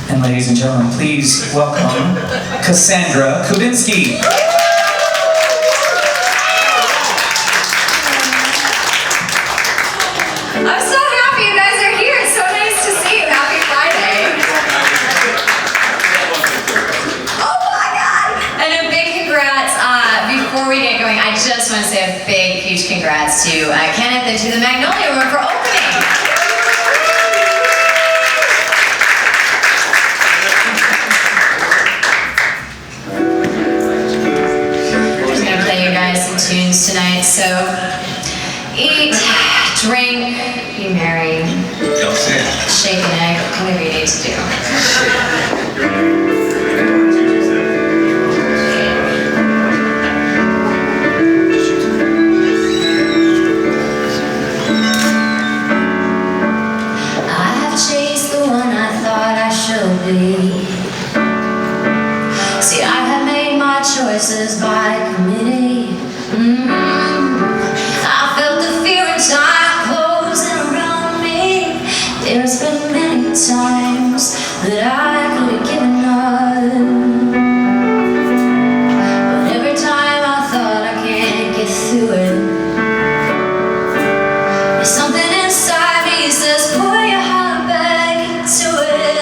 And ladies and gentlemen, please welcome Cassandra Kubinski. I'm so happy you guys are here. It's so nice to see you. Happy Friday. Oh my God. And a big congrats. Before we get going, I just want to say a big, huge congrats to Kenneth and to the Magnolia Room for opening. I'm just going to play you guys some tunes tonight. So, eat, drink, be merry, shake an egg, whatever you need to do. I've chased the one I thought I should be. See, I have made my choices by committee. I felt the fear and time closing around me. There's been many times that I could have given up, but every time I thought I can't get through it, there's something inside me says pour your heart back into it.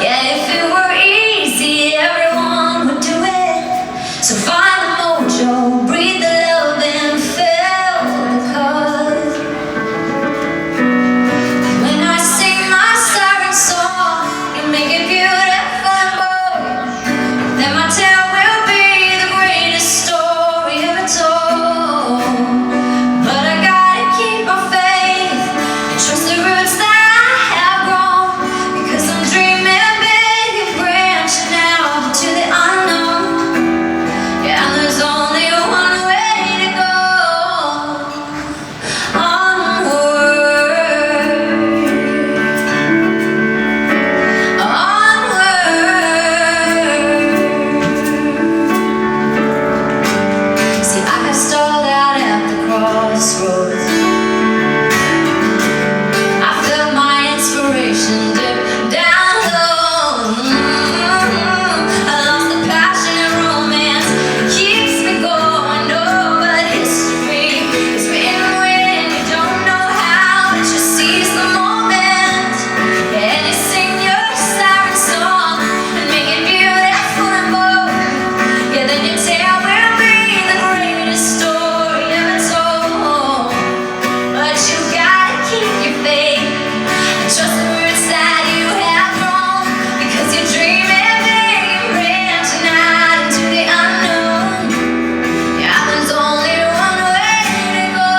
Yeah, if it were easy, everyone would do it. So find the mojo, breathe the love and feel the cause. When I sing my siren song and make it beautiful and bold, then my tale will be the greatest story ever told. But I gotta keep my faith and trust the roots that I have grown, because I'm dreaming big and branching out to the unknown. Yeah, and there's only one way to go. Onward. See, I have stalled out at the crossroads. I felt my inspiration dip down low. I lost the passion and romance. It keeps me going. Oh, but history is written when you don't know how, but you seize the moment. Yeah, and you sing your siren song and make it beautiful and bold. Yeah, then your tale will be the greatest story ever told. But you gotta keep your faith and trust the roots that you have grown, because you're dreaming big and branching out into the unknown. Yeah, there's only one way to go.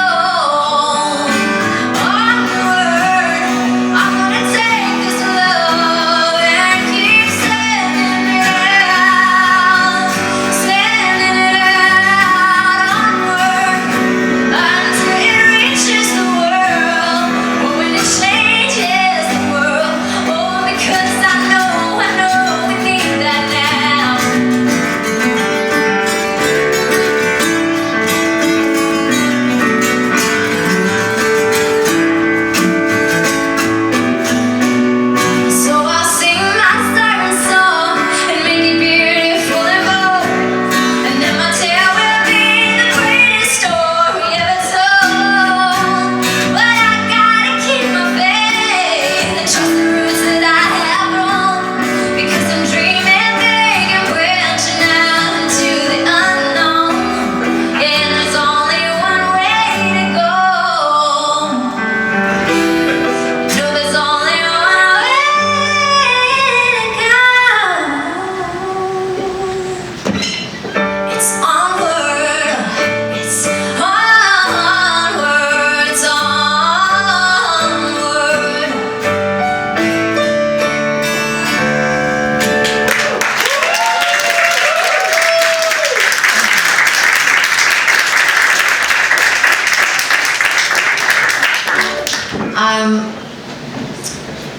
Onward. I'm gonna take this love and keep sending it out, sending it out. Onward until it reaches the world. Oh, when it changes the world. Oh, because I know we need that now. So I'll sing my siren song and make it beautiful and bold, and then my tale will be the greatest story ever told. But I gotta keep my faith and trust the roots that I have grown, because I'm dreaming big and branching out into the unknown. Yeah, and there's only one way to go. No, there's only one way to go. It's onward. It's onward. It's onward.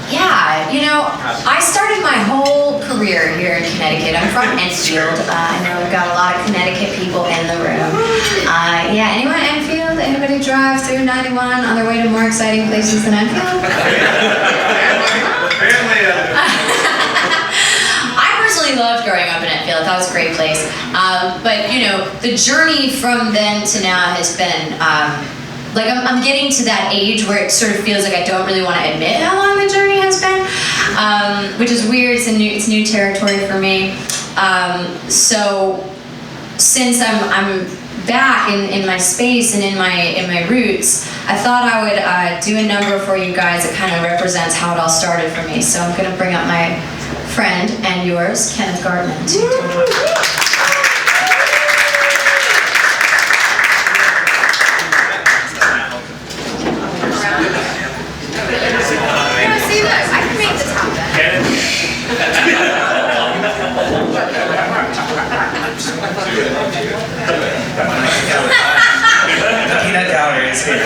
Yeah, you know, I started my whole career here in Connecticut. I'm from Enfield. I know we've got a lot of Connecticut people in the room. Yeah, anyone Enfield? Anybody drive through 91 on their way to more exciting places than Enfield? That was a great place. But you know, the journey from then to now has been like I'm getting to that age where it sort of feels like I don't really want to admit how long the journey has been, which is weird. It's new territory for me. So since I'm back in my space and in my roots, I thought I would do a number for you guys that kind of represents how it all started for me. So I'm going to bring up my friend and yours, Kenneth Gartman. See this? I can make this happen. Peanut gallery is here.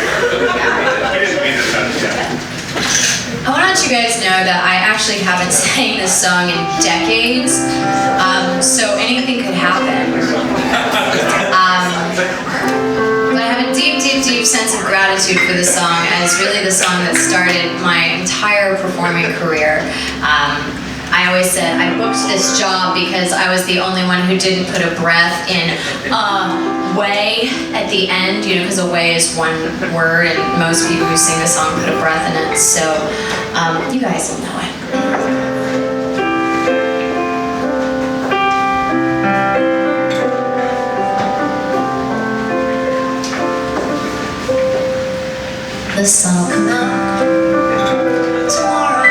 I want to let you guys know that I actually haven't sang this song in decades, so anything could happen. But I have a deep, deep, deep sense of gratitude for this song, as really the song that started my entire performing career. I always said I booked this job because I was the only one who didn't put a breath in way at the end, you know, because away is one word and most people who sing the song put a breath in it, so you guys will know it. The sun will come out tomorrow.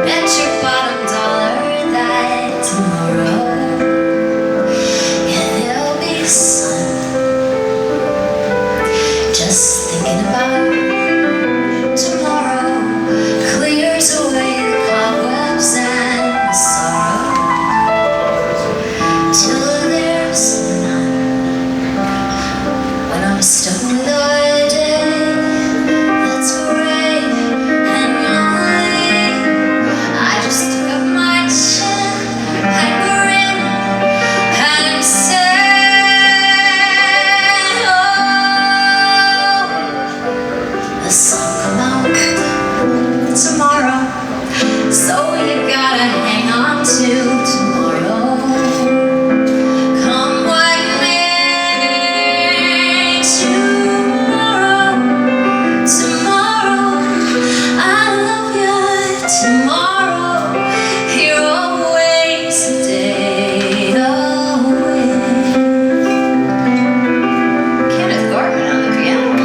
Bet your bottom dollar that tomorrow, yeah, there'll be sun. Just thinking about tomorrow clears away the cobwebs and the sorrow, till there's none. When I'm stuck with a day that's gray and lonely, I just stick up my chin and grin and say, oh, the sun come out tomorrow, so you gotta hang on to tomorrow. Come what may, tomorrow, tomorrow, I love you. Tomorrow, you're always a day away. Kenneth Gartman on the piano.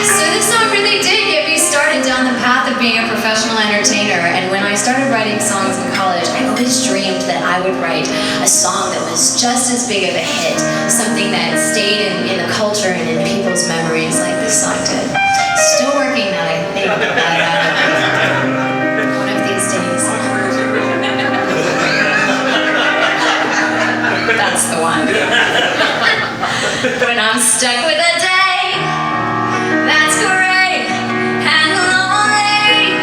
So this song really did get me started down the path of being a professional entertainer, and when I started writing songs in college, I always dreamed that I would write a song that was just as big of a hit, something that stayed in the culture and in people's memories like this song did. Still working that, I think, but one of these days. That's the one. When I'm stuck with a day that's gray and lonely,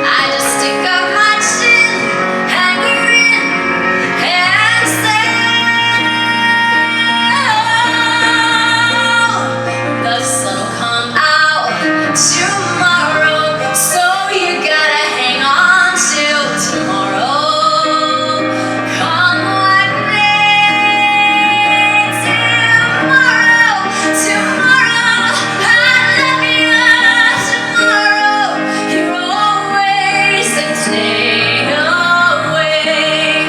I just stick up my chin and grin and say, oh, the sun will come out tomorrow, so you gotta hang on till tomorrow. Come what may, tomorrow, tomorrow, I love you. Tomorrow, you're always a day away.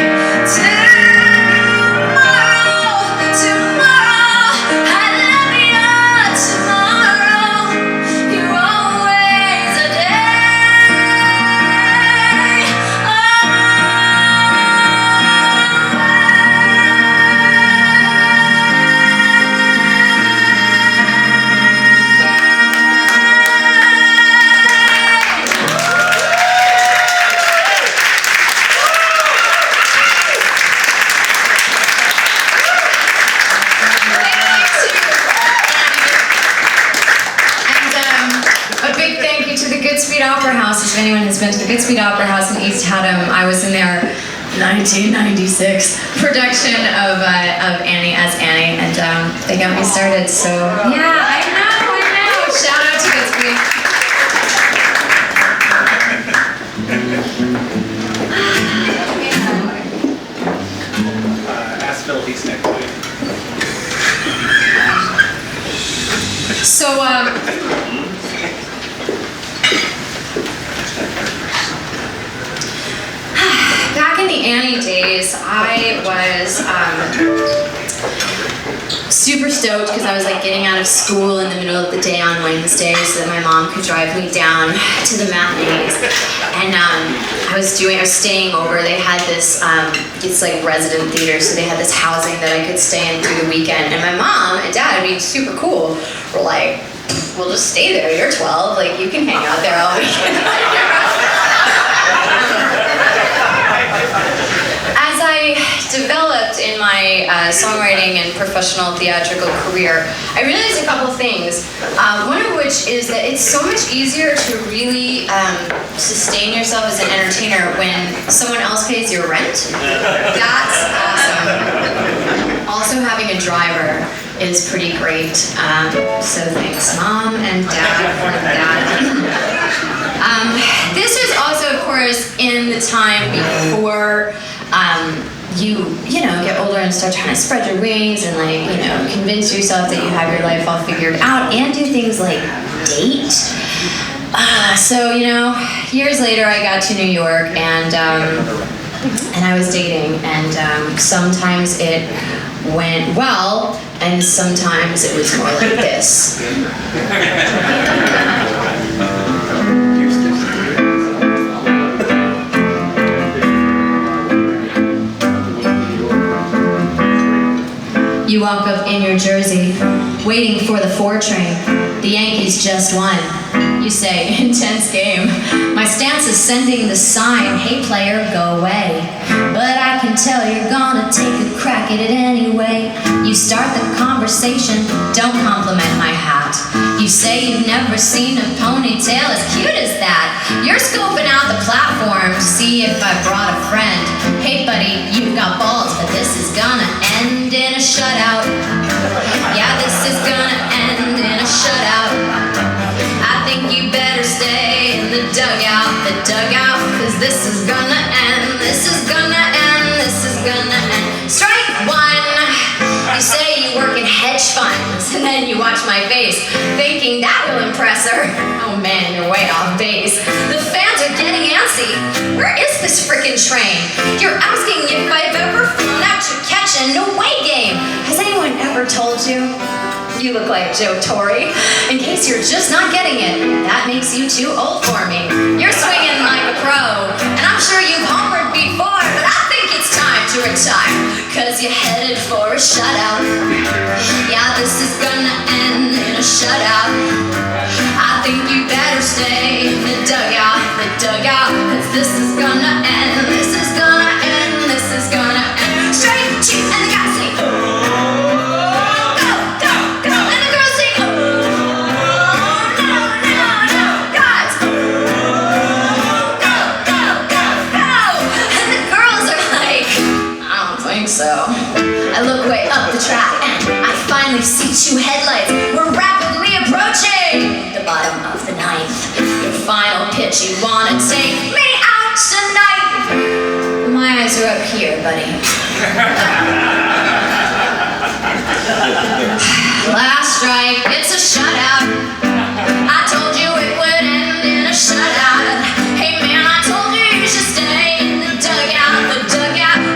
Tomorrow, tomorrow, I love you. Tomorrow, you're always a day a big thank you to the Goodspeed Opera House. If anyone has been to the Goodspeed Opera House in East Haddam, I was in their 1996 production of Annie as Annie, and they got me started. So yeah, I know. Shout out to Goodspeed. I was super stoked because I was like getting out of school in the middle of the day on Wednesday so that my mom could drive me down to the matinees. And I was staying over. They had this, it's like resident theater, so they had this housing that I could stay in through the weekend. And my mom and dad, being super cool, were like, "We'll just stay there. You're 12. Like, you can hang out there all weekend." As I developed in my songwriting and professional theatrical career, I realized a couple things. One of which is that it's so much easier to really sustain yourself as an entertainer when someone else pays your rent. That's awesome. Also, having a driver is pretty great. So thanks, Mom and Dad, for that. This was also, of course, in the time before you know, get older and start trying to spread your wings and, like, you know, convince yourself that you have your life all figured out and do things like date. So, you know, years later I got to New York and I was dating, and sometimes it went well and sometimes it was more like this. You walk up in your jersey, waiting for the 4 train. The Yankees just won. You say, "Intense game." My stance is sending the sign, "Hey player, go away." But I can tell you're gonna take a crack at it anyway. You start the conversation, don't compliment my hat. You say you've never seen a ponytail as cute as that. You're scoping out the platform to see if I brought a friend. "Hey buddy, you've got balls, but this is gonna end in a shutout." Yeah, this is gonna end in a shutout. I think you better stay in the dugout, cause this is gonna end, this is gonna end, this is gonna end. Strike 1. You say you work in hedge funds, and then you watch my face, thinking that will impress her. Oh man, you're way off base. The fans are getting antsy. Where is this frickin' train? You're asking if I've ever flown out to catch a no-way game. Has anyone ever told you? You look like Joe Torre. In case you're just not getting it, that makes you too old for me. You're swinging like a pro, and I'm sure you've homered before, but I think it's time to retire, cause you're headed for a shutout. Yeah, this is gonna end in a shutout. I think you better stay in the dugout, cause this is gonna end, this is gonna end, this is gonna end. Straight to, and the guys say, "Oh." So I look way up the track and I finally see 2 headlights. We're rapidly approaching the bottom of the 9th. Your final pitch, you wanna take me out tonight. My eyes are up here, buddy. Last strike, it's a shutout. I told you it would end in a shutout. Hey man, I told you you should stay in the dugout,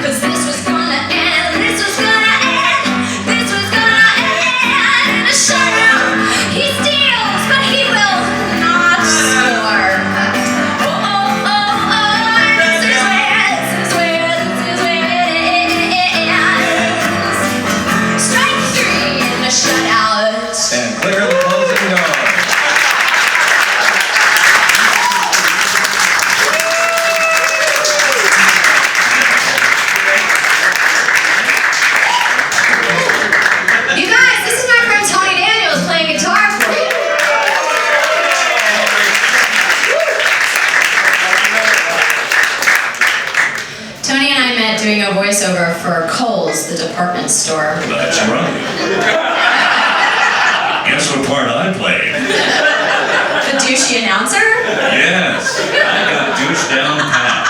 cause this was gonna end, this was gonna end, this was gonna end in a shutout. He steals, but he will not score. Oh, oh, oh, oh, this is where it ends. Strike 3 in a shutout. And clear the closing door. You guys, this is my friend Tony Daniels playing guitar for you. Tony and I met doing a voiceover for Kohl's, the department store. That's right. Guess what part I played? The douchey announcer? Yes, I got douche down pat.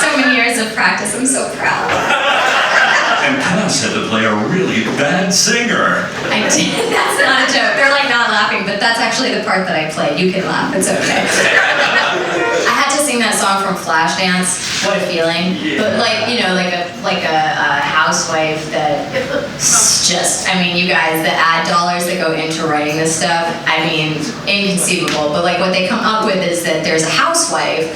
So many years of practice, I'm so proud. And Cass had to play a really bad singer. I did. That's not a joke. They're like not laughing, but that's actually the part that I played. You can laugh. It's okay. I had to sing that song from Flashdance. What a feeling! But like a housewife that just. I mean, you guys, the ad dollars that go into writing this stuff. I mean, inconceivable. But like what they come up with is that there's a housewife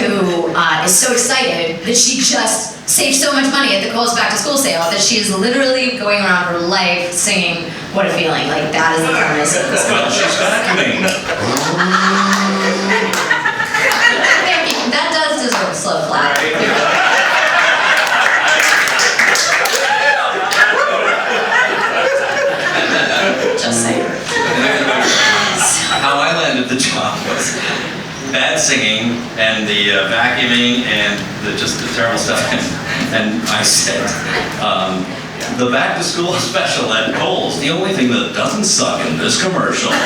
who is so excited that she just saved so much money at the Kohl's back to school sale that she is literally going around her life singing "What a Feeling." Like that is the premise of this. Well, she's vacuuming. Thank you. That does deserve a slow clap. Just saying. How I landed the job was bad singing and the vacuuming and just the terrible stuff. And I said, the back to school special at Kohl's, the only thing that doesn't suck in this commercial. We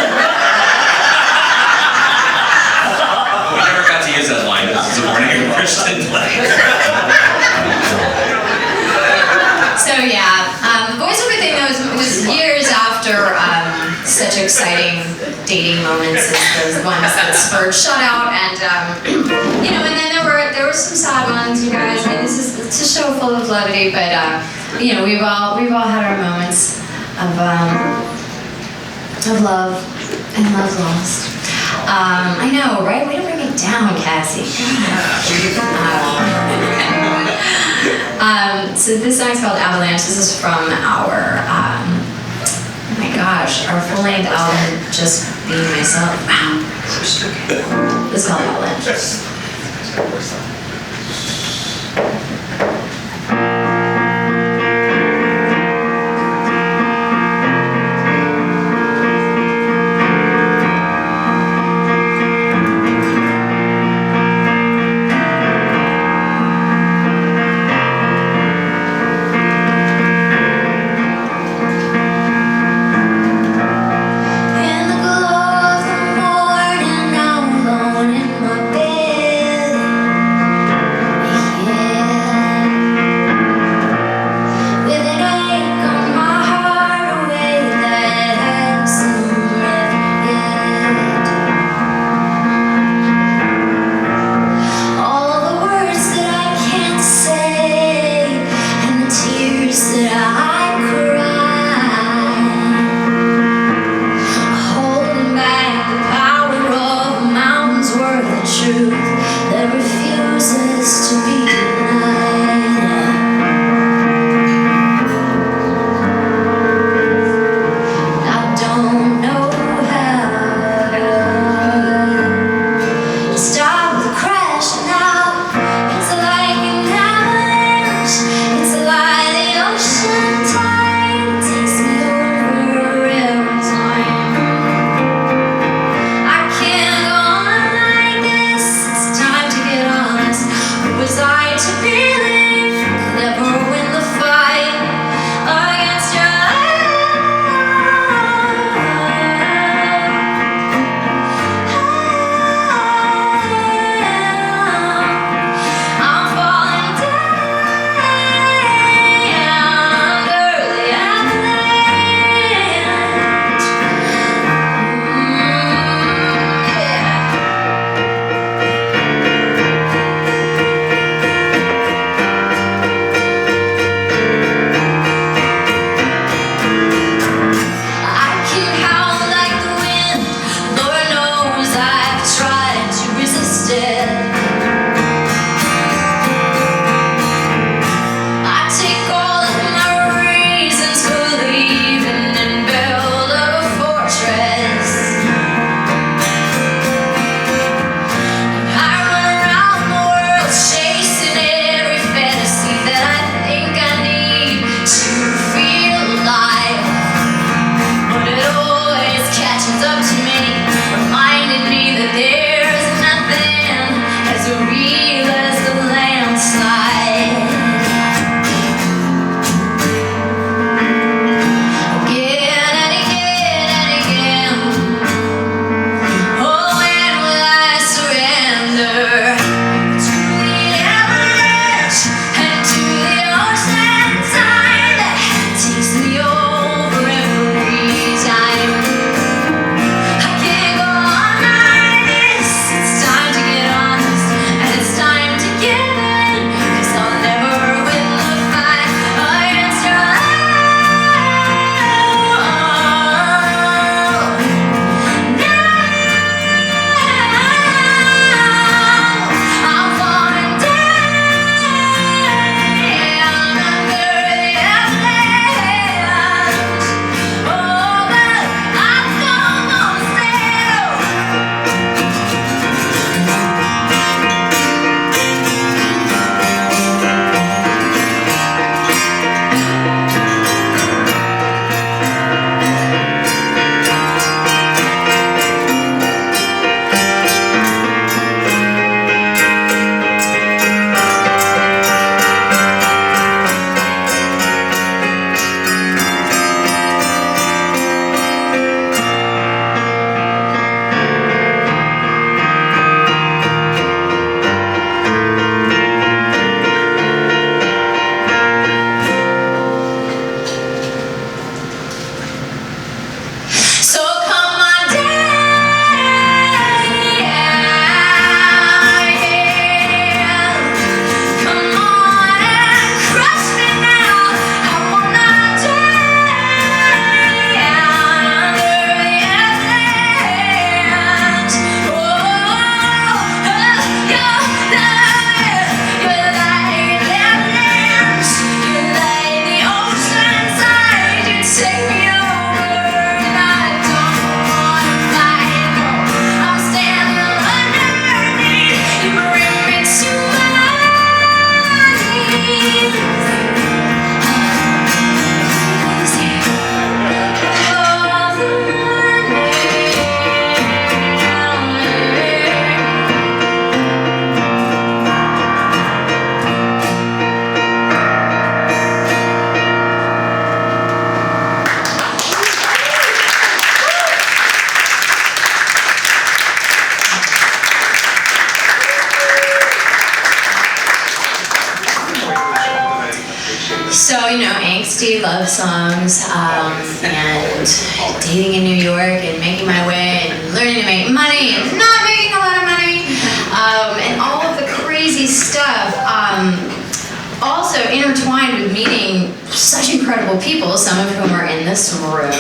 never got to use that line. This is a morning and Christian line. So yeah, the voiceover thing though was years after such exciting dating moments as those ones that spurred Shut Out, and and then there were some sad ones, you guys. I mean, it's a show full of levity, but we've all had our moments of love and love lost. I know, right? Way to bring it down, Cassie. So this song's called Avalanche. This is from our, oh my gosh, our full-length album, Just Being Myself. Wow. This is called Avalanche. love songs, and dating in New York, and making my way, and learning to make money, and not making a lot of money, and all of the crazy stuff. Also intertwined with meeting such incredible people, some of whom are in this room.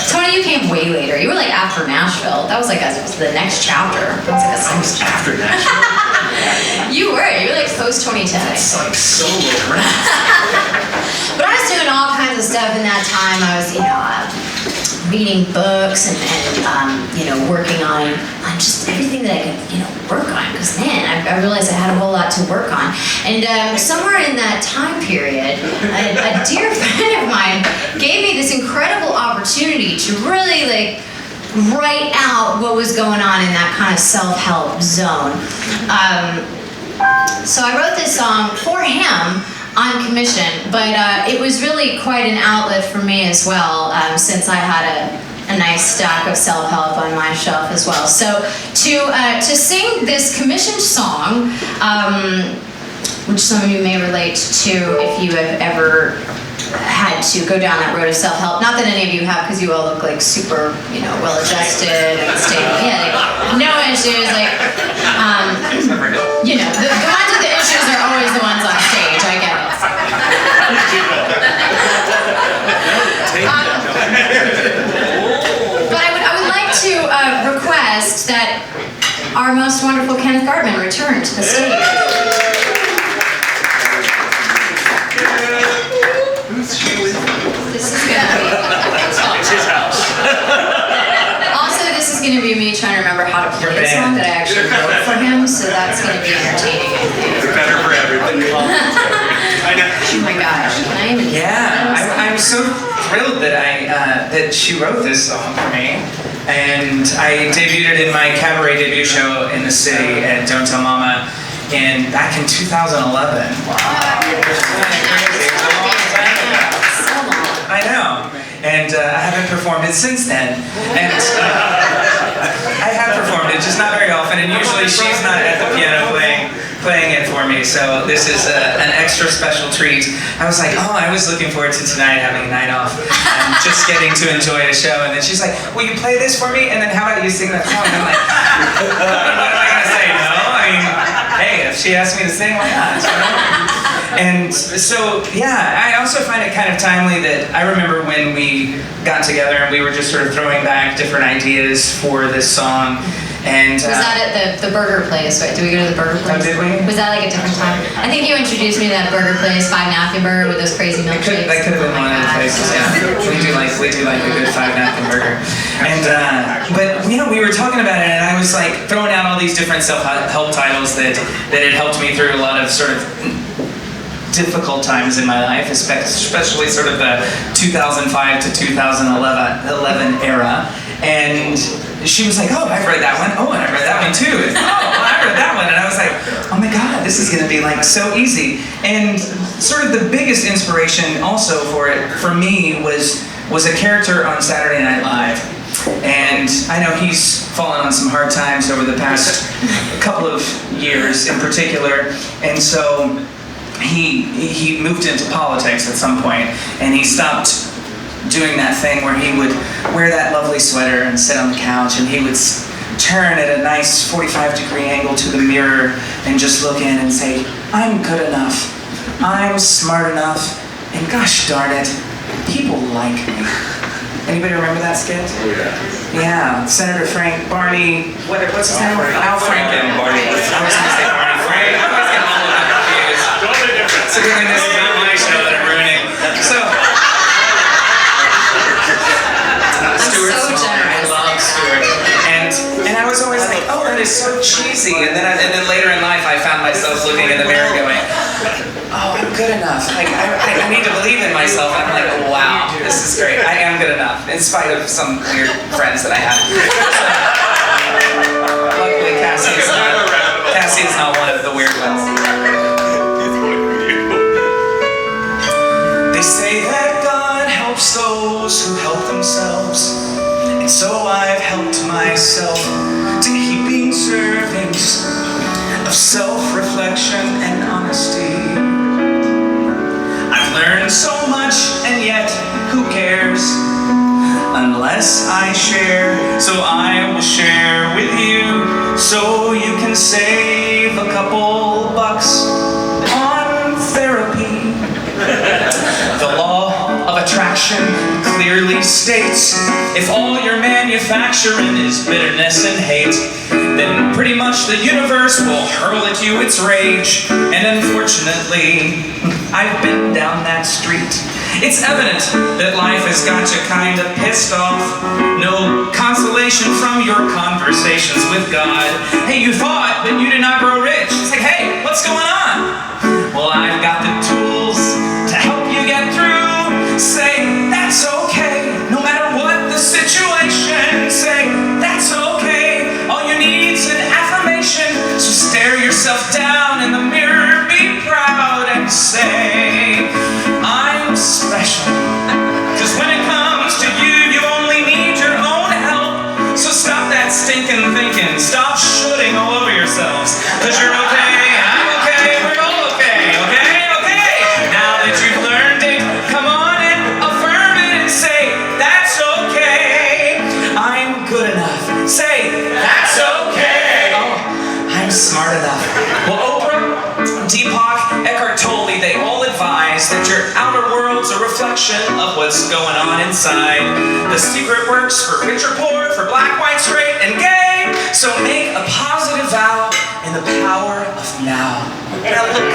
Tony, you came way later. You were like after Nashville. That was like the next chapter. That was like a next chapter. After Nashville. You were like post 2010. It's like so low rent. But I was doing all kinds of stuff in that time. I was, reading books and working on just everything that I could, work on. Because man, I realized I had a whole lot to work on. And somewhere in that time period, a dear friend of mine gave me this incredible opportunity to really write out what was going on in that kind of self-help zone. So I wrote this song for him on commission, but it was really quite an outlet for me as well, since I had a nice stack of self-help on my shelf as well. So to sing this commissioned song, which some of you may relate to if you have ever had to go down that road of self-help. Not that any of you have, because you all look like super, well-adjusted and stable. Yeah, no issues. The ones with the issues are always the ones on stage. I get it. But I would like to request that our most wonderful Kenneth Gartman return to the stage. This is gonna be. It's his house. Also, this is gonna be me trying to remember how to play a song that I actually wrote for him, so that's gonna be entertaining, I think. It's better for everybody. I know. Oh my gosh, can I even? Yeah, I'm so thrilled that she wrote this song for me. And I debuted it in my cabaret debut show in the city at Don't Tell Mama back in 2011. Wow. I know, and I haven't performed it since then. And I have performed it, just not very often, and usually she's not at the piano playing it for me, so this is an extra special treat. I was like, I was looking forward to tonight, having a night off, and just getting to enjoy a show, and then she's like, will you play this for me, and then how about you sing that song? And I'm like, what am I going to say, no? I mean, hey, if she asked me to sing, why not? And so, I also find it kind of timely that I remember when we got together and we were just sort of throwing back different ideas for this song. And was that at the burger place, right? Did we go to the burger place? Oh, did we? Was that like a different time? I think you introduced me to that burger place, 5 napkin burger with those crazy milkshakes. That could have been one of the places, yeah. We do like a good 5 napkin burger. And but we were talking about it, and I was like throwing out all these different self-help titles that had helped me through a lot of sort of difficult times in my life, especially sort of the 2005 to 2011 era. And she was like, I've read that one. And I read that one too. I read that one. And I was like, oh my God, this is going to be like so easy. And sort of the biggest inspiration also for me was a character on Saturday Night Live. And I know he's fallen on some hard times over the past couple of years in particular. And so he moved into politics at some point, and he stopped doing that thing where he would wear that lovely sweater and sit on the couch, and he would turn at a nice 45-degree angle to the mirror and just look in and say, I'm good enough, I'm smart enough, and gosh darn it, people like me. Anybody remember that skit? Oh yeah. Yeah, Senator Frank, Barney, what's his name? Al Franken. Barney. I was going to say Barney Frank. I was getting all of them confused. So really, this is not my show that I'm ruining. So, Stuart so Small. I love Stuart. And I was always like, that is so cheesy. And then later in life, I found myself looking in the mirror going, I'm good enough. Like, I need to believe in myself. And I'm like, wow, this is great. I am good enough, in spite of some weird friends that I have. Luckily, Cassie is not one of the weird ones. They say that God helps those who help themselves, and so I've helped myself to heaping servings of self-reflection and honesty. I've learned There's so much, and yet, who cares? Unless I share, so I will share with you, so you can save a couple bucks on therapy. The law of attraction clearly states, if all you're manufacturing is bitterness and hate, then pretty much the universe will hurl at you its rage. And unfortunately, I've been down that street. It's evident that life has got you kind of pissed off. No consolation from your conversations with God. Hey, you thought that you did not grow rich. It's like, hey, what's going on? Well, I've got the tools to help you get through. Say, that's okay, no matter what the situation. Say, that's okay, all you need's an affirmation. So stare yourself down in the mirror, be proud and say, I'm special. Cause when it comes to you, you only need your own help. So stop that stinking thinking, stop shooting all over yourselves. Cause you're okay, I'm okay, we're all okay, okay, okay. Now that you've learned it, come on and affirm it and say, that's okay, I'm good enough. Say, that's okay. Oh, I'm smart enough. Well, Deepak, Eckhart Tolle, they all advise that your outer world's a reflection of what's going on inside. The secret works for rich or poor, for black, white, straight, and gay. So make a positive vow in the power of now. Now look,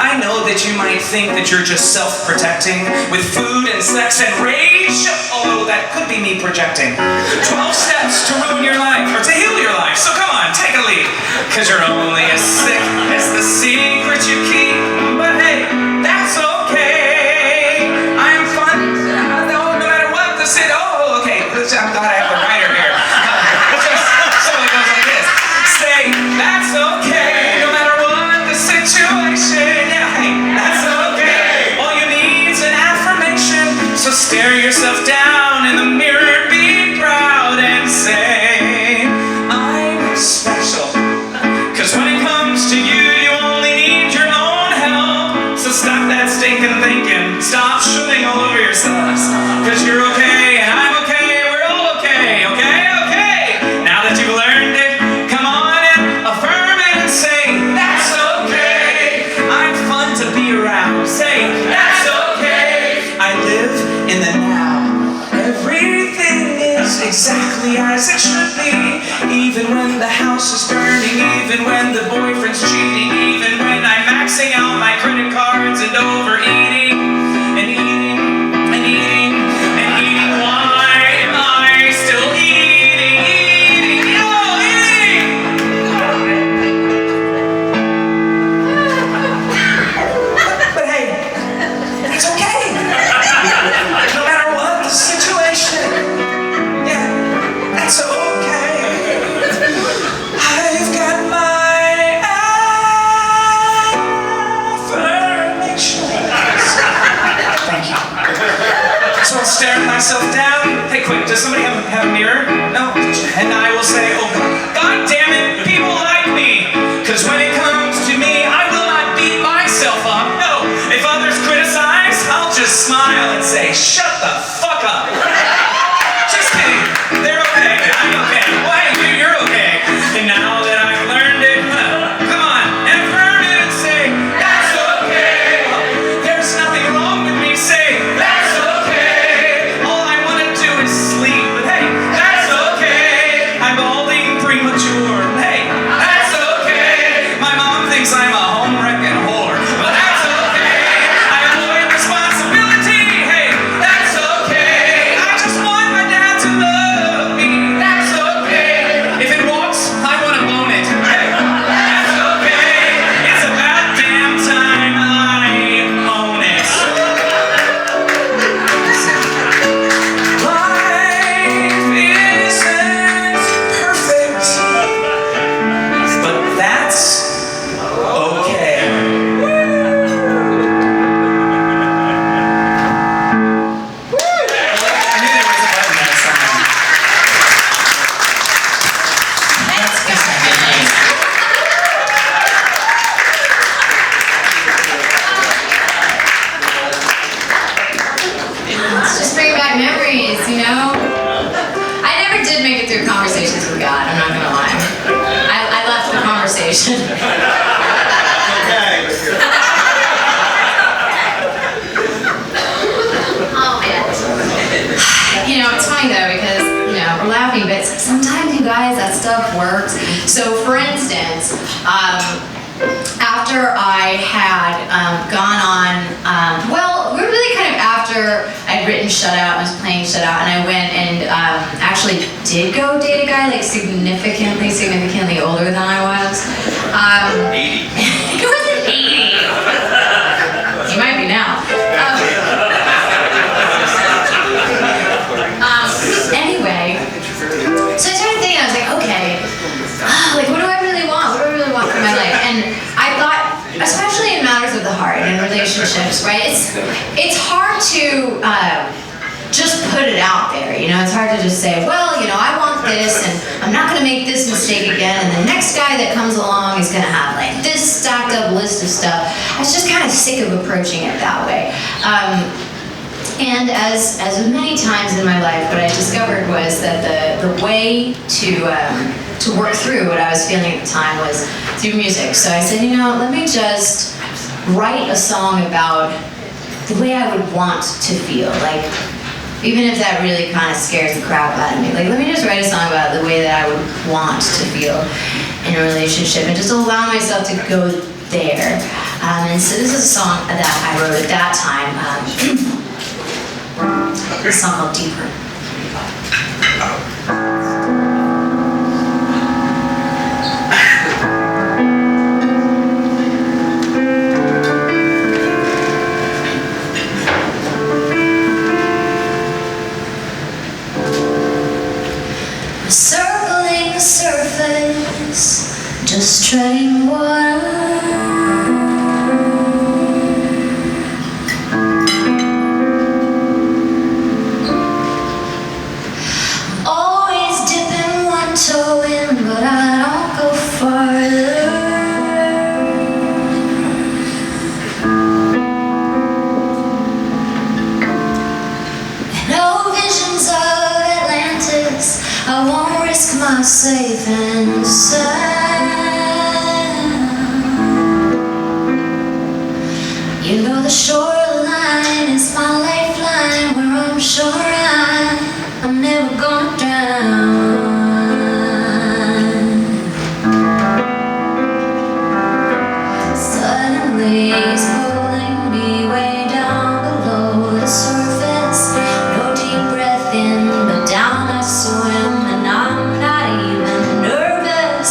I know that you might think that you're just self-protecting with food and sex and rage, although that could be me projecting. 12 steps to ruin your life, or to heal your life, so come on, take a leap. Cause you're only as sick as the secret you keep. But hey, that's okay. I'm fun, no matter what the sit. Oh, okay, I'm glad I have the writer here. So it goes like this. Say, that's okay, no matter what the situation. Yeah, hey, that's okay. All you need's an affirmation. So stare yourself down in the mirror, be proud and say, I'm special. Cause when it comes to you, you only need your own help. So stop that stinking thinking, stop shooting all over yourselves. Cause you're okay, and I'm okay, we're all okay, okay, okay. Now that you've learned it, come on and affirm it and say, that's okay, I'm fun to be around. Say, that's okay, I live in the now. Everything is exactly as it should be. Even when the house is burning, even when the boyfriend's cheating, even when I'm maxing out my credit cards and overeating and eating and eating and eating. Why am I still eating, eating, oh, eating? But hey, that's okay. No matter what the situation, yeah, that's okay. I've got my affirmations. Thank you. So I'll stare at myself down. Hey, quick, does somebody have a mirror? No? And I will say, oh, God damn it, people like me. Cause when it comes to me, I will not beat myself up. No, if others criticize, I'll just smile and say, shut the fuck up. Just kidding. They're okay. I'm okay. Well, hey, you're okay. And now that I've learned it, come on, and affirm it and say, that's okay. There's nothing wrong with me. Say, that's okay. All I want to do is sleep. But hey, that's okay. I'm balding premature. Hey, that's okay. My mom thinks I'm a home wrecking whore. But that's okay. I avoid responsibility. Hey, that's okay. I memories, you know? I never did make it through conversations with God, I'm not gonna lie. I left the conversation. Oh man. You know, it's funny though because, you know, we're laughing, but sometimes you guys, that stuff works. So for instance, after I had gone on, well, we're really kind of after I'd written Shut Out, I was playing Shut Out, and I went and actually did go date a guy like significantly older than I was. 80. He wasn't 80. He might be now. Anyway, so I started thinking, I was like, okay, like what do I really want? What do I really want for my life? And I thought, especially in matters of the heart and relationships, right? It's hard to just put it out there, you know? It's hard to just say, well, you know, I want this, and I'm not gonna make this mistake again, and the next guy that comes along is gonna have like this stacked up list of stuff. I was just kind of sick of approaching it that way. And as many times in my life, what I discovered was that the way to work through what I was feeling at the time was through music. So I said, you know, let me just write a song about the way I would want to feel. Like, even if that really kind of scares the crap out of me. Like, let me just write a song about the way that I would want to feel in a relationship and just allow myself to go there. And so this is a song that I wrote at that time. A song called Deeper. Circling the surface, just treading water. But I don't go farther. No visions of Atlantis, I won't risk my safe and sound. You know the shoreline is my lifeline, where I'm sure I'm never gonna drown. He's pulling me way down below the surface. No deep breath in, but down I swim, and I'm not even nervous.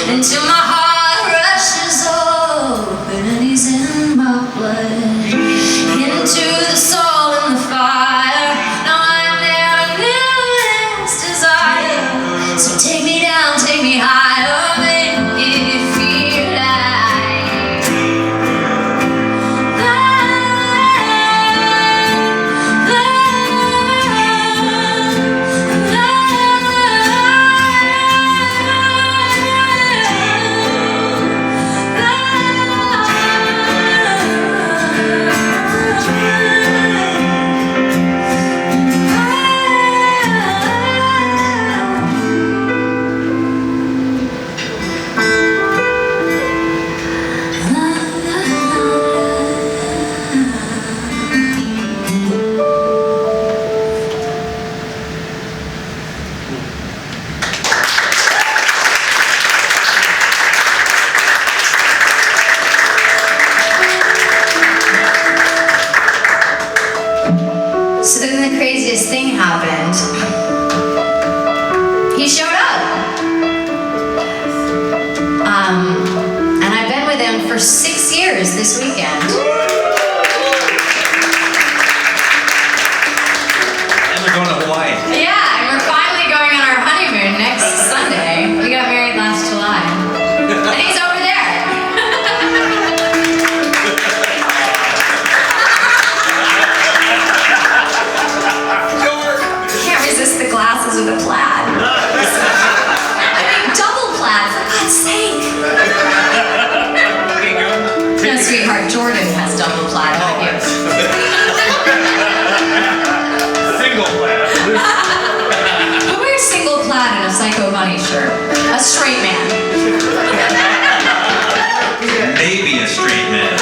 until my heart rushes open and he's in my blood. Into the soul and the fire. Now I never knew this desire. So take me down, take me higher, make it feel like So then the craziest thing happened. He showed up. And I've been with him for 6 years this weekend. And we're going to Hawaii. Yeah, and we're finally going on our honeymoon next Sunday. We got married last July. And he's over there. Can't resist the glasses with a plaid. I mean, double plaid, for God's sake. No, sweetheart, Jordan has double plaid, not you. Single player. Who wears single plaid and a Psycho Bunny shirt? A straight man. Maybe a straight man.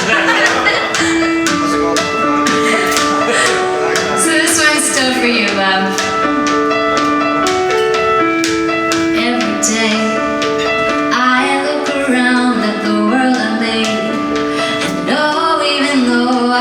So this one's still for you, love. Every day I look around at the world I made, and know even though I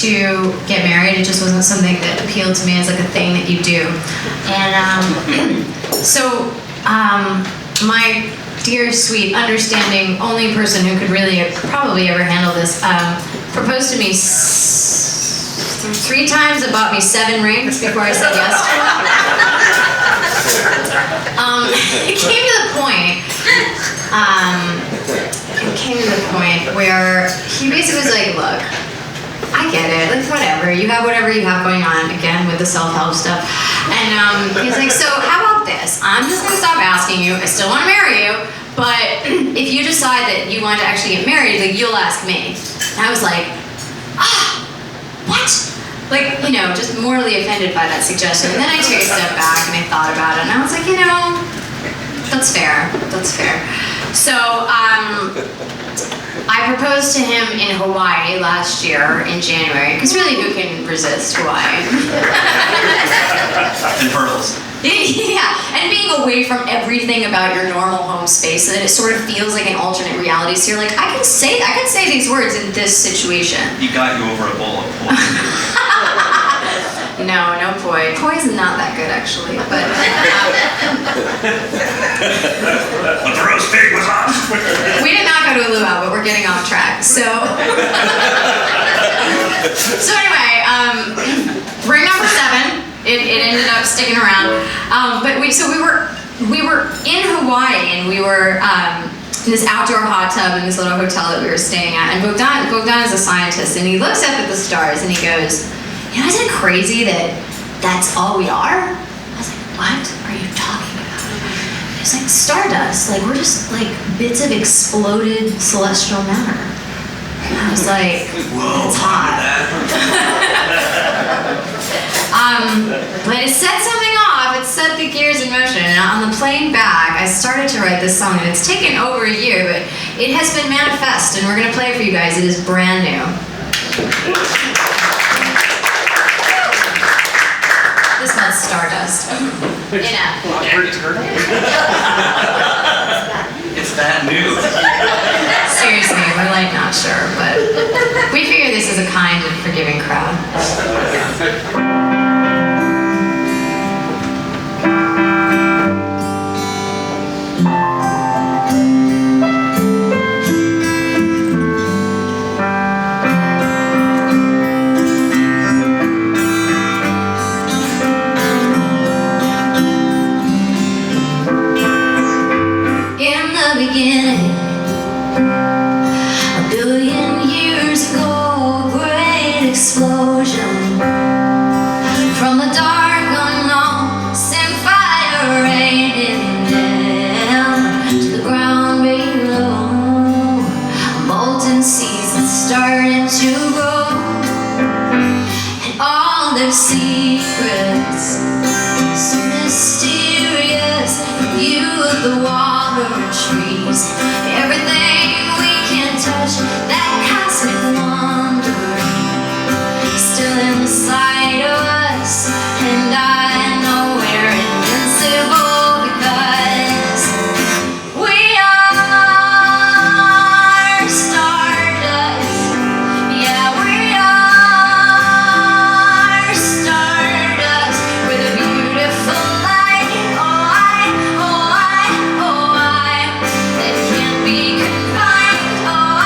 to get married. It just wasn't something that appealed to me as like a thing that you do. And so my dear, sweet, understanding, only person who could really probably ever handle this, proposed to me 3 times and bought me 7 rings before I said yes to it. It came to the point where he basically was like, look, I get it, like whatever you have going on, again with the self-help stuff. And he's like, so how about this? I'm just gonna stop asking you, I still wanna marry you, but if you decide that you want to actually get married, like you'll ask me. And I was like, what? Like, you know, just morally offended by that suggestion. And then I took a step back and I thought about it, and I was like, you know, that's fair. So, I proposed to him in Hawaii last year in January, because really, who can resist Hawaii? And pearls. Yeah, and being away from everything about your normal home space, so that it sort of feels like an alternate reality. So you're like, I can say these words in this situation. He got you over a bowl of poi. No poi. Poi is not that good, actually. But the roast pig was on. we did not go to a luau, but we're getting off track. So anyway, ring number 7. It ended up sticking around. But we were in Hawaii, and we were in this outdoor hot tub in this little hotel that we were staying at. And Bogdan is a scientist, and he looks up at the stars and he goes, you know, isn't it crazy that that's all we are? I was like, what are you talking about? He's like, stardust. Like, we're just like bits of exploded celestial matter. And I was like, whoa, it's hot. But it set something off. It set the gears in motion. And on the plane back, I started to write this song, and it's taken over a year, but it has been manifest, and we're gonna play it for you guys. It is brand new. This is called Stardust. It's that new. Seriously, we're like not sure, but we figure this is a kind and forgiving crowd. Beginning, a billion years ago, a great explosion. From the dark unknown, sent fire raining down to the ground below. Molten seeds that started to grow, and all their secrets so mysterious. The view of the water and trees, everything we can touch, that cosmic wonder still in the sight of us. And I know we're invincible because we are stardust. Yeah, we are stardust with a beautiful light. That can't be confined. Oh, I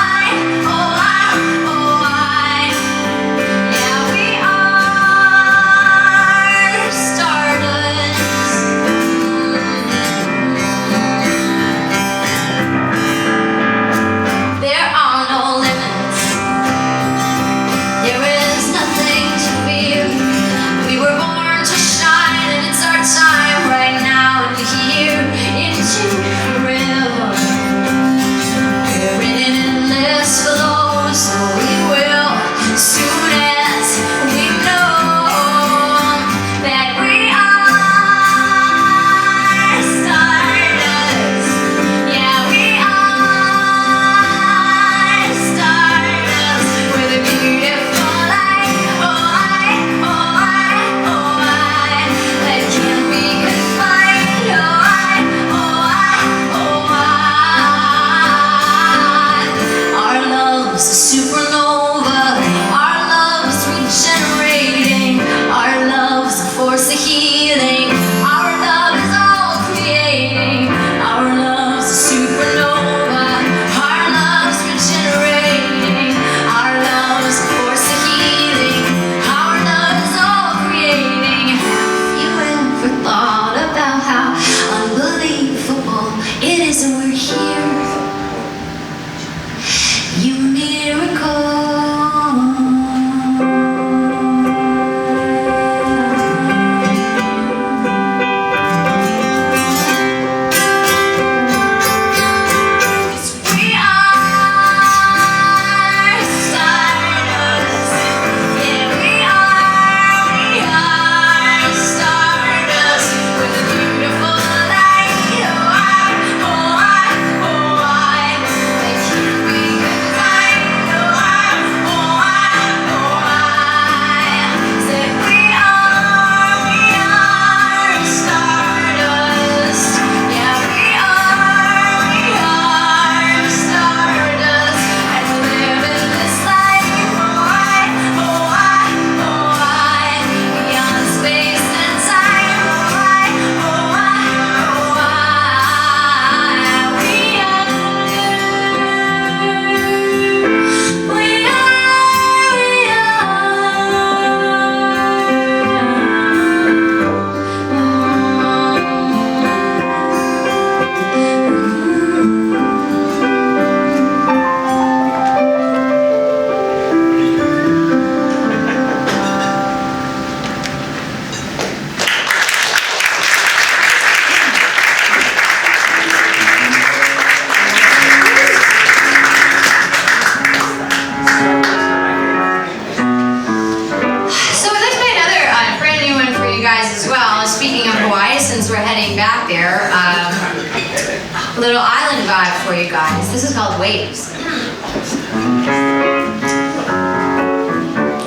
little island vibe for you guys. This is called Waves.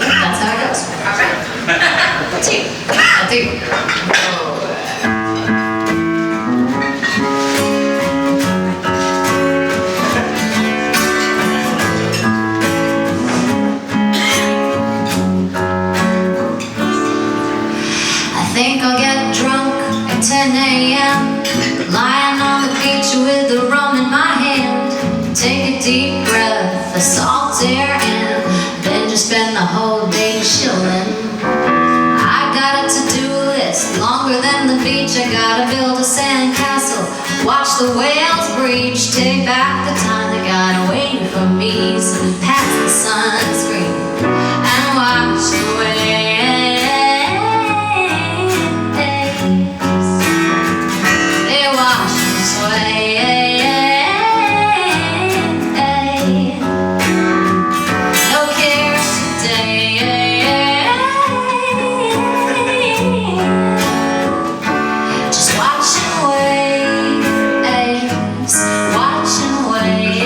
That's how it goes. All right. Two. I'll do. I think I'll get drunk at 10 a.m. Lying on the beach with the rum in my hand. Take a deep breath, the salt air in. Then just spend the whole day chillin'. I got a to-do list longer than the beach. I gotta build a sand castle, watch the whales breach, take back the time that got away from me. So pass the sunscreen and watch the waves. They wash us away. No cares today. Just watching waves, watching waves.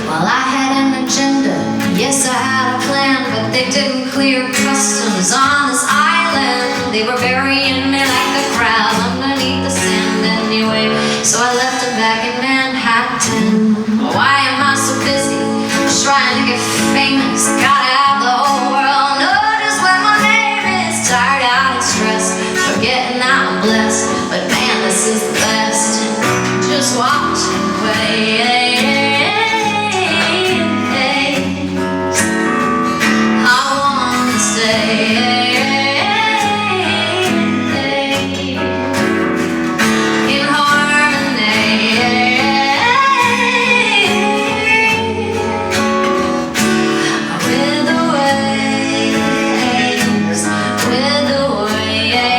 Well, I had an agenda, yes I had a plan, but they didn't clear customs on this island. They were burying me like a crab underneath the sand anyway, so I left them back in Manhattan. Why am I so busy, just trying to get famous? Gotta have the whole world notice when my name is. Tired out and stressed, forgetting that I'm blessed, but man, this is the best. Just watching waves. I wanna stay in harmony with the waves, with the waves.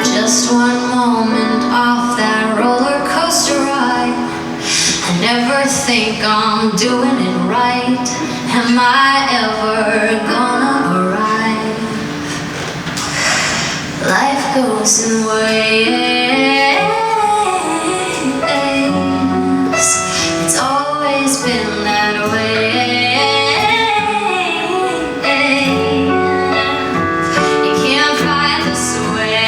Just one moment off that roller coaster ride. I never think I'm doing it right. Am I ever gonna arrive? Life goes in waves. It's always been that way. You can't find this way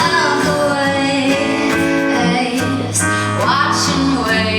of the waves, watching waves.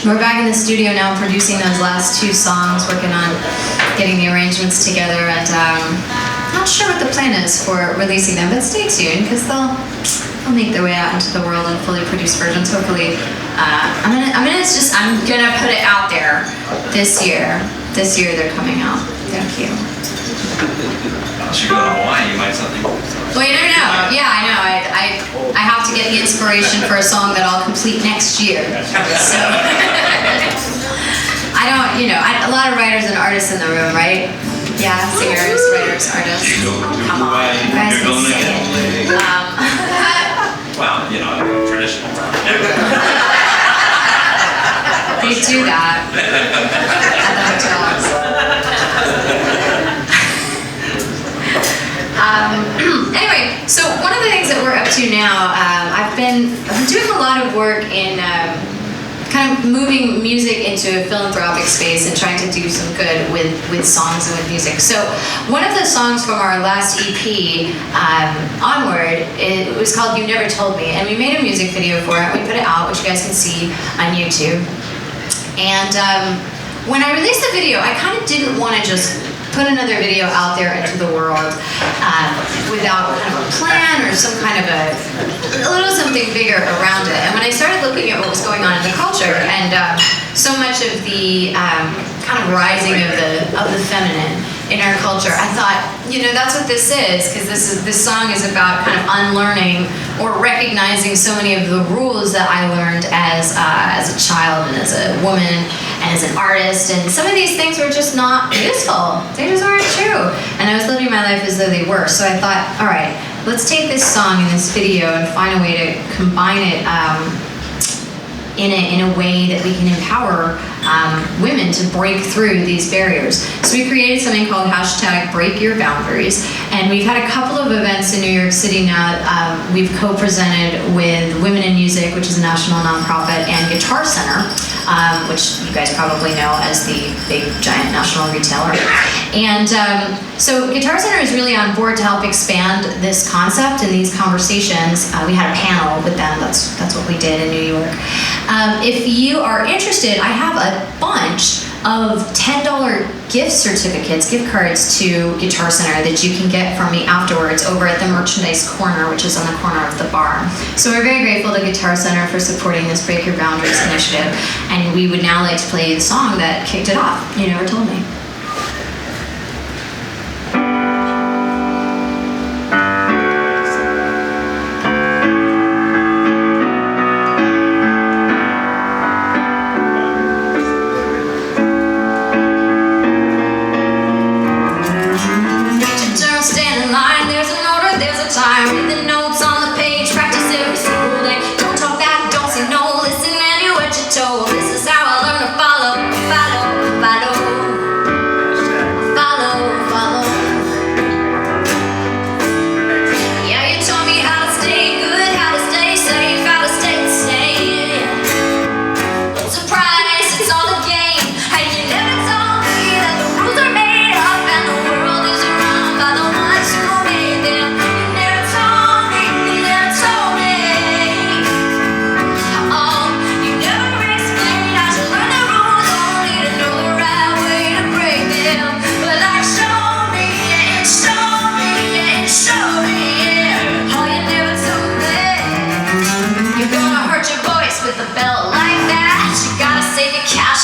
We're back in the studio now producing those last two songs, working on getting the arrangements together, and not sure what the plan is for releasing them, but stay tuned because they'll make their way out into the world in fully produced versions. Hopefully, I'm gonna put it out there this year. This year they're coming out. Thank you. Once you go to Hawaii, you might something. Well, you never know. Yeah, I know. I have to get the inspiration for a song that I'll complete next year. So I don't, a lot of writers and artists in the room, right? Yeah, singers, writers, artists. Come on, you guys can sing it. Well, traditional rock. They do that at the hotels. Anyway, so one of the things that we're up to now, I've been doing a lot of work in kind of moving music into a philanthropic space and trying to do some good with songs and with music. So one of the songs from our last EP, Onward, it was called You Never Told Me, and we made a music video for it. We put it out, which you guys can see on YouTube. And when I released the video, I kind of didn't want to just put another video out there into the world without kind of a plan or some kind of a little something bigger around it. And when I started looking at what was going on in the culture and so much of the kind of rising of the feminine in our culture, I thought, you know, that's what this is, because this song is about kind of unlearning or recognizing so many of the rules that I learned as a child and as a woman and as an artist, and some of these things were just not useful. They just aren't true. And I was living my life as though they were. So I thought, all right, let's take this song and this video and find a way to combine it in a way that we can empower women to break through these barriers. So we created something called #BreakYourBoundaries, and we've had a couple of events in New York City now. We've co-presented with Women in Music, which is a national nonprofit, and Guitar Center, which you guys probably know as the big giant national retailer. And so Guitar Center is really on board to help expand this concept and these conversations. We had a panel with them. That's what we did in New York. If you are interested, I have a bunch of $10 gift certificates, gift cards to Guitar Center that you can get from me afterwards over at the merchandise corner, which is on the corner of the bar. So we're very grateful to Guitar Center for supporting this Break Your Boundaries initiative, and we would now like to play the song that kicked it off, You Never Told Me. Read the notes on the page, practice every single day. Don't talk back, don't say no, listen and do what you're told. This is how I learn to follow, follow, follow, follow, follow. Yeah, you taught me how to stay good, how to stay safe, how to stay sane. No surprise, it's all a game. Hey, you never told me that the rules are made up and the world is run by the ones who made them.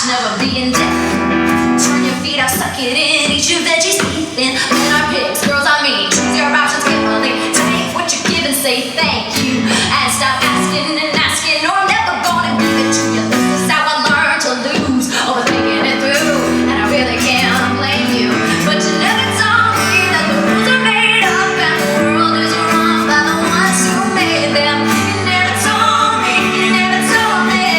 Never be in debt. Turn your feet out, suck it in, eat your veggies, eat thin. Men are pigs, girls are mean. Choose your options carefully. Take what you give and say thank you. And stop asking and asking, or I'm never gonna give it to you. This is how I learned to lose, overthinking it through. And I really can't blame you, but you never told me that the rules are made up and the world is run by the ones who made them. You never told me, you never told me.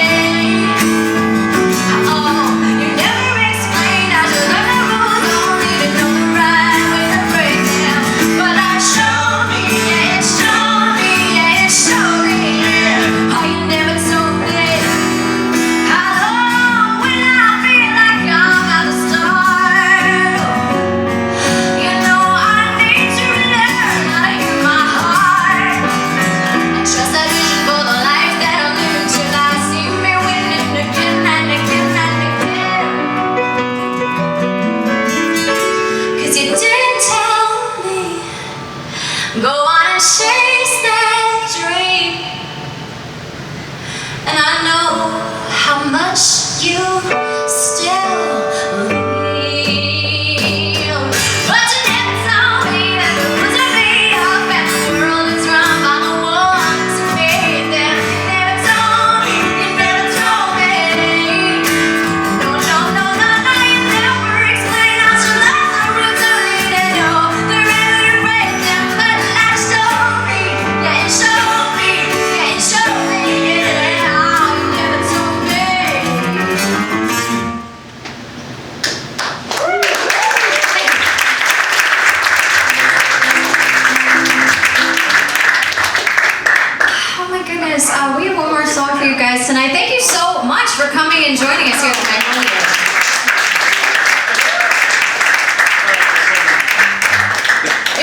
coming and joining us here at the Magnolia.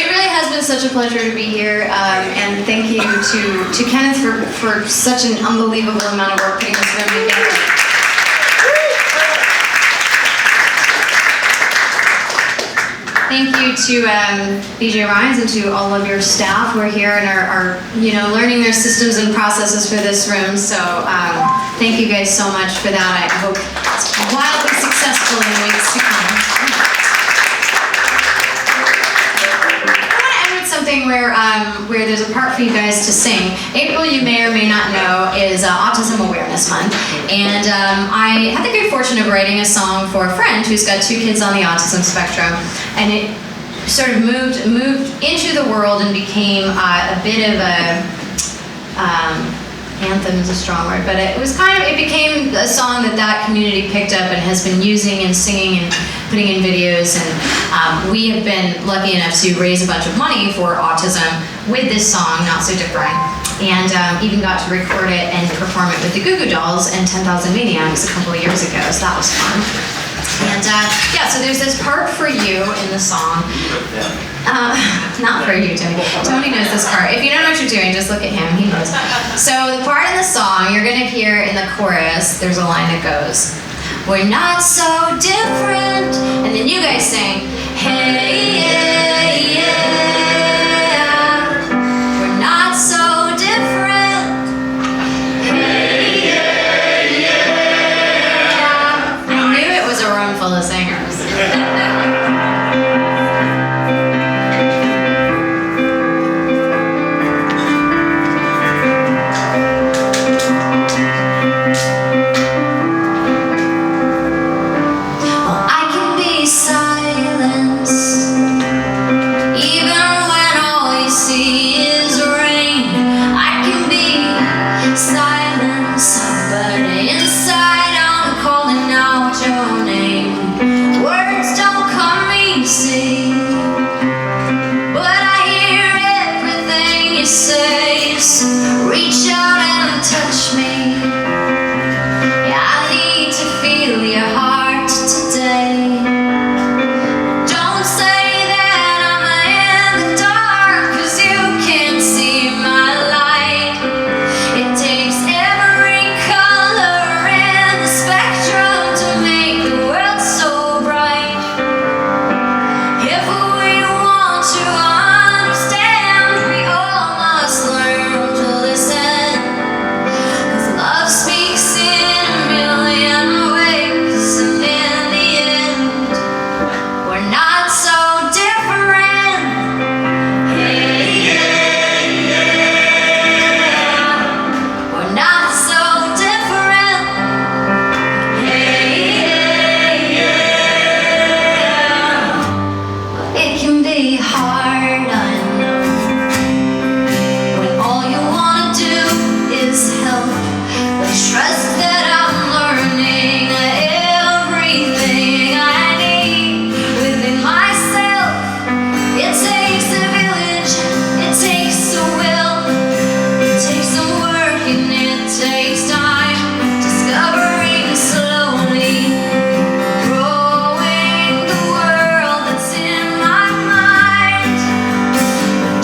It really has been such a pleasure to be here, and thank you to Kenneth for such an unbelievable amount of work putting this room together. Thank you to BJ Rhines and to all of your staff who are here and are learning their systems and processes for this room. So thank you guys so much for that. I hope it's wildly successful in the weeks to come. Something where there's a part for you guys to sing. April, you may or may not know, is Autism Awareness Month, and I had the good fortune of writing a song for a friend who's got 2 kids on the autism spectrum, and it sort of moved into the world and became a bit of a anthem is a strong word, but it became a song that community picked up and has been using and singing and putting in videos, and we have been lucky enough to raise a bunch of money for autism with this song, Not So Different, and even got to record it and perform it with the Goo Goo Dolls and 10,000 Maniacs a couple of years ago, so that was fun. And so there's this part for you in the song. Not for you, Tony. Tony knows this part. If you don't know what you're doing, just look at him. He knows. So the part in the song, you're going to hear in the chorus, there's a line that goes, "We're not so different." And then you guys sing, "Hey, yeah, yeah. We're not so different. Hey, yeah, yeah." I knew it was a room full of singers. Reach out and touch me. Yeah, I need to feel your heart today. Don't say that I'm in the dark, 'cause you can't see my light. It takes every color in the spectrum to make the world so bright. If we want to understand, we all must learn to listen, 'cause love speaks in a million ways, and in the end, we're not so different. Hey, yeah, yeah. We're not so different. Hey, yeah, yeah. It can be hard, I know, when all you wanna do is help. But trust that I'm learning everything I need within myself. It takes a village, it takes a will, it takes some work and it takes time. Discovering slowly, growing the world that's in my mind.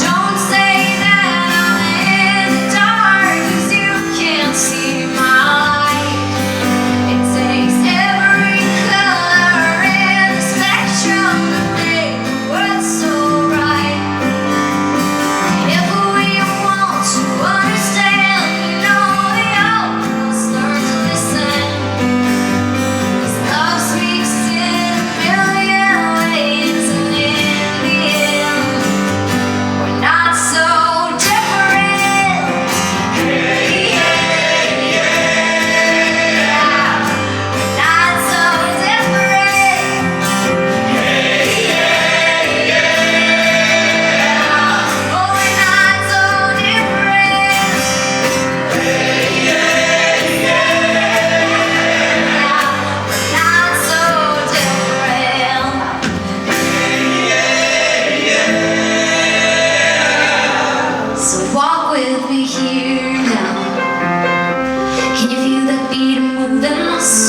Don't say that I'm in the dark, 'cause you can't see my light. It takes every color in the spectrum to make the world so right. If we want to understand, we all must learn to listen, 'cause love speaks in a million ways, and in the end, we're not so different. Hey, yeah, yeah. We're not so different. Hey, yeah, yeah. Oh, we're not so different. Hey, yeah, yeah. We're not so different. So walk with me here now. Can you feel that beat moving my soul?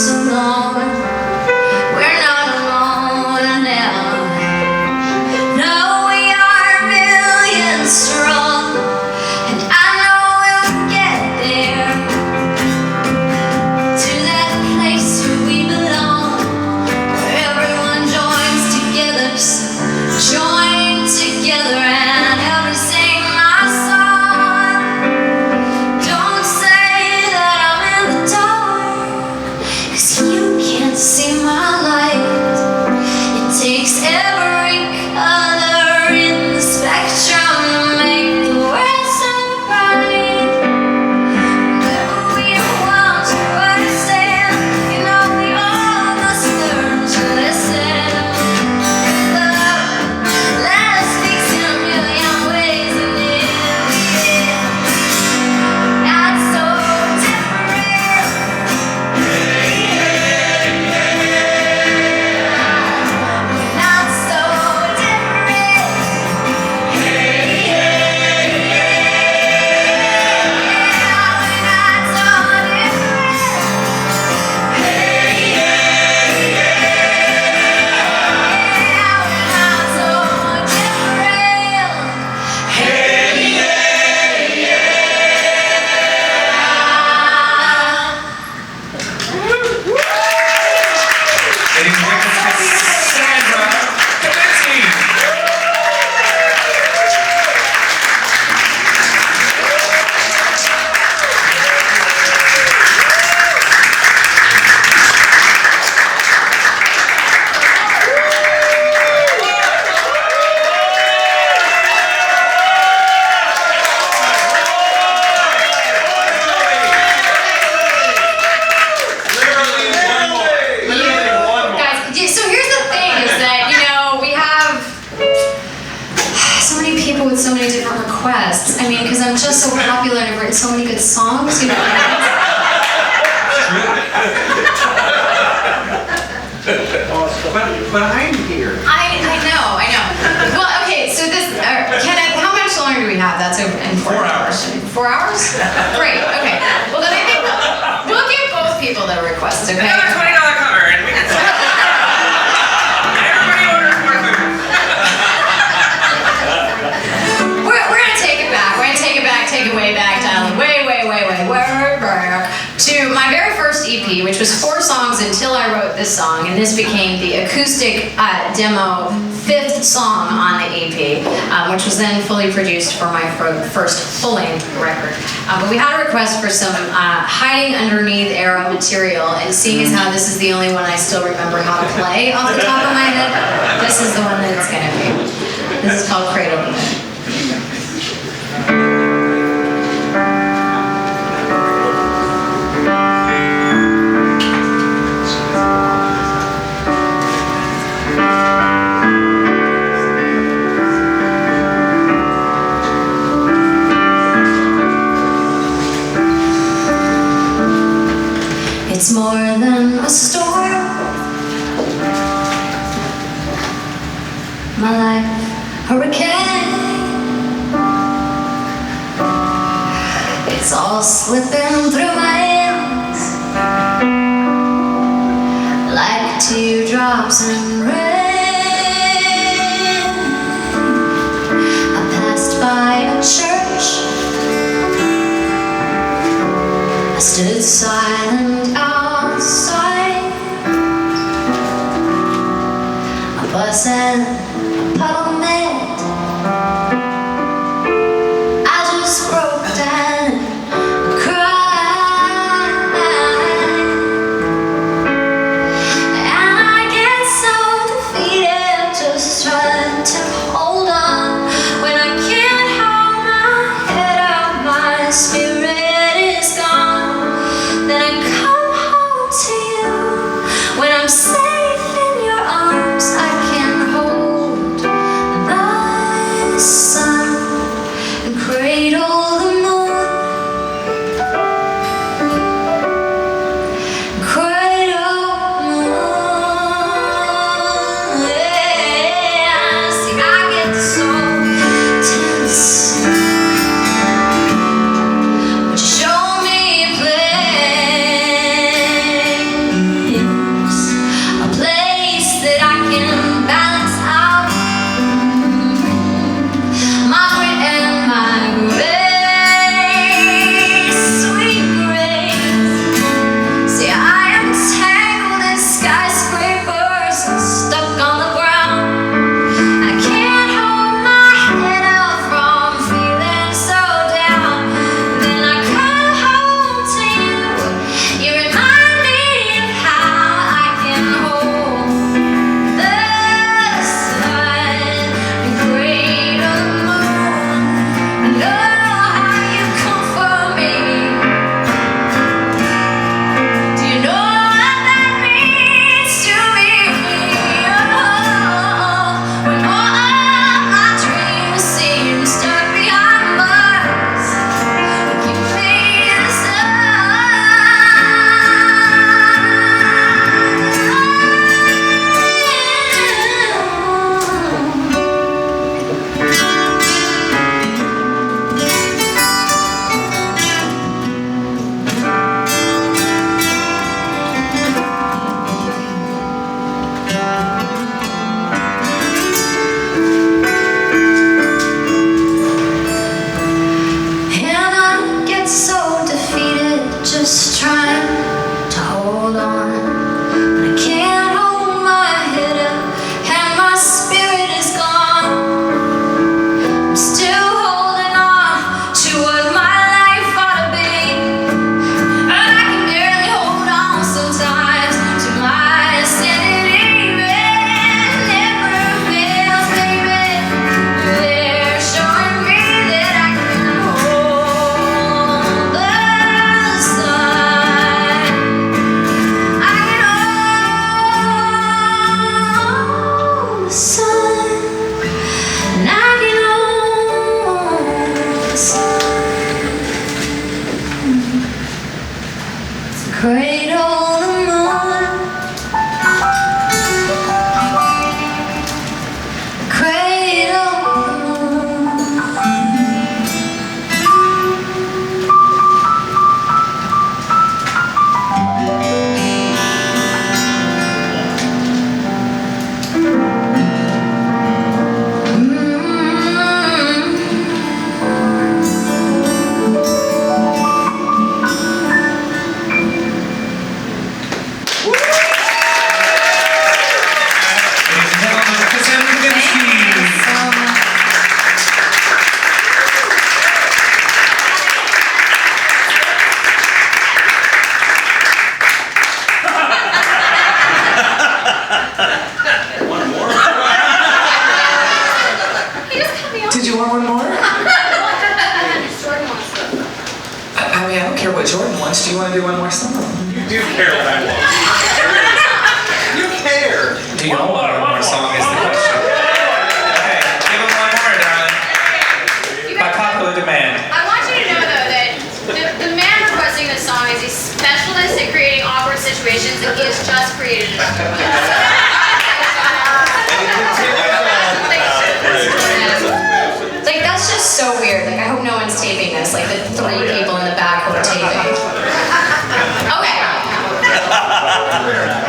mean, because I'm just so popular and I've written so many good songs, you know. But I'm here. I know. Well, okay, so this, Kenneth, how much longer do we have? That's an important 4 hours. question. 4 hours? Great, okay. Well, then I think we'll give both people their requests, okay? Another $20 cover, and we can everybody orders more food. We're gonna take it back. We're gonna take it back, take it way back down, way, to my very first EP, which was 4 songs until I wrote this song, and this became the acoustic demo 5th song on the EP, which was then fully produced for my first full-length record. But we had a request for some hiding underneath era material, and seeing as how this is the only one I still remember how to play off the top of my head, this is the one that it's gonna be. This is called Cradle. It's more than a storm. My life, hurricane. It's all slipping through my hands like teardrops and rain. I passed by a church. I stood silent outside. A bus and a puddle met. I just broke down and cried. And I get so defeated just trying to hold on when I can't hold my head up, my spirit is gone. Then I come home to you when I'm safe in your arms. I can hold the sun and cradle the moon, cradle the moon. Yeah, see, I get so tense. Would you show me a place that I can balance out my grit and my grace, sweet grace. See, I am tangled in skyscrapers and stuck on the ground. I can't hold my head up from feeling so down. Then I come home to you. You remind me of how I can hold the sun and cradle the moon. I know how you comfort me. Do you know what that means to me? Oh, when all of my dreams seem stuck behind bars, you give me the And I get so defeated just trying to hold on. But I can't hold my head up and my spirit is gone. I'm still holding on to what my life ought to be. And I can barely hold on sometimes to my sanity. It never fails, baby. They're showing me that I can hold the sun care what Jordan wants. Do you want to do one more song? You do care what I want. You care. Do you all want one more song is the question. Okay, give him one more, darling. By popular demand. I want you to know though that the man requesting this song is a specialist at creating awkward situations, and he has just created it. Like that's just so weird. Like I hope no one's taping this. Like the 3 people in the back who are taping. Okay.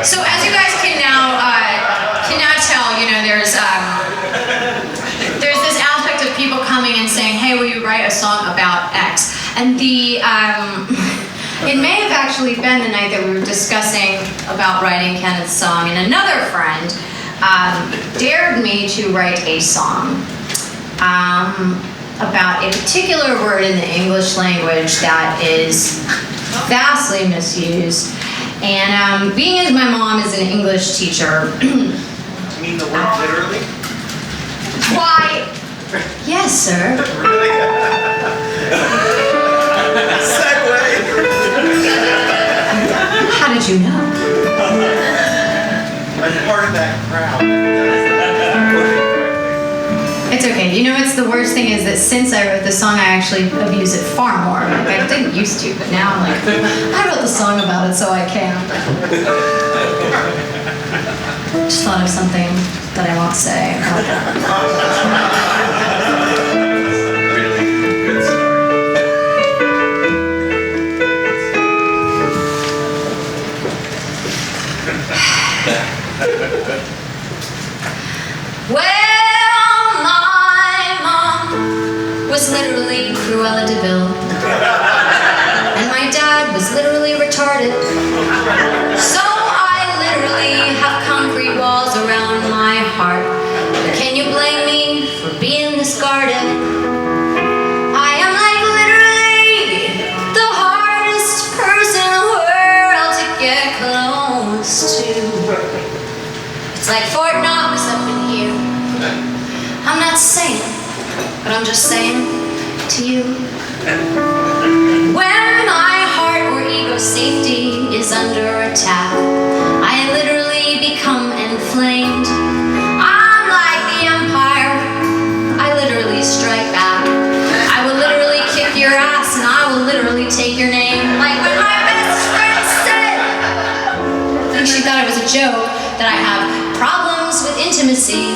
So as you guys can now tell, you know, there's this aspect of people coming and saying, "Hey, will you write a song about X?" And it may have actually been the night that we were discussing about writing Kenneth's song, and another friend dared me to write a song about a particular word in the English language that is vastly misused. And being as my mom is an English teacher, You mean the word literally? why? Yes, sir. Segway. How did you know? I'm part of that crowd. It's okay. You know what's the worst thing is that since I wrote the song, I actually abuse it far more. Like I didn't used to, but now I'm like, I wrote the song about it, so I can. Just thought of something that I won't say. Really good story. Well, my mom was literally Cruella de Vil, and my dad was literally retarded. So I literally have concrete walls around my heart. But can you blame me for being discarded? I am like literally the hardest person in the world to get close to. It's like Fort Knox up in here. I'm not saying, but I'm just saying to you. When my heart or ego safety is under attack, I literally become inflamed. I'm like the Empire. I literally strike back. I will literally kick your ass and I will literally take your name. Like when my best friend said, I think she thought it was a joke, that I have problems with intimacy.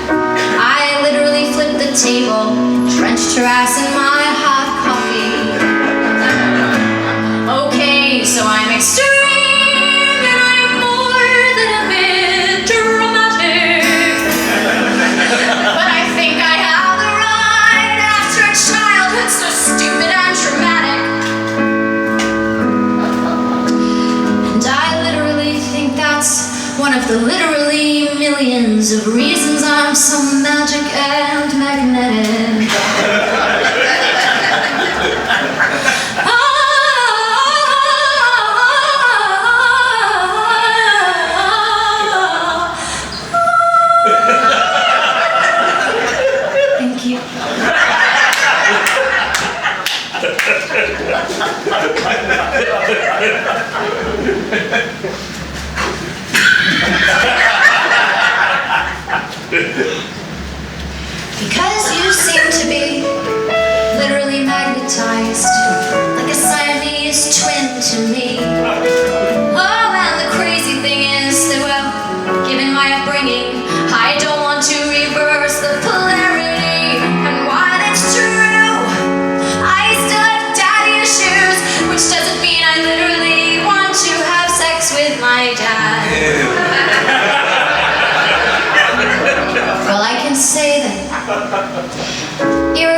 I literally flipped the table, drenched her ass in my hot coffee. Okay, so I'm extreme and I'm more than a bit dramatic. But I think I have the right after a childhood so stupid and traumatic. And I literally think that's one of the literally millions of reasons I'm so magic and magnetic. Thank you. Because you seem to be literally magnetized, like a Siamese twin to me. Oh, and the crazy thing is that, well, given my upbringing, I don't want to reverse the polarity. And while it's true, I still have daddy issues, which doesn't mean I literally want to have sex with my dad. Well, I can say that you're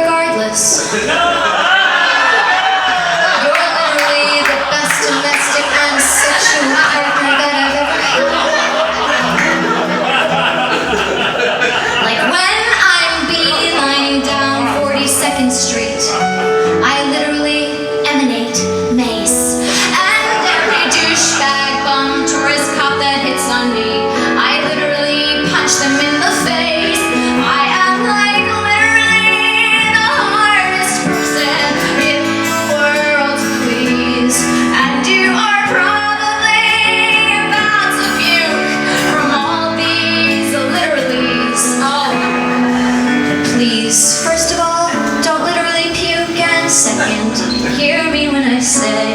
second, hear me when I say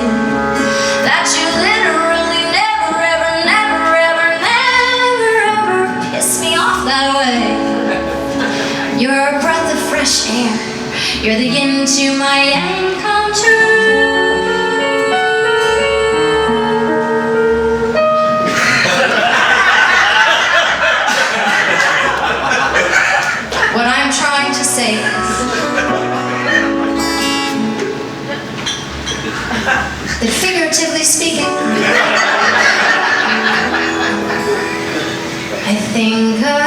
that you literally never, ever, never, ever, never, ever piss me off that way. You're a breath of fresh air. You're the yin to my yang come true. What I'm trying to say is that figuratively speaking, I think of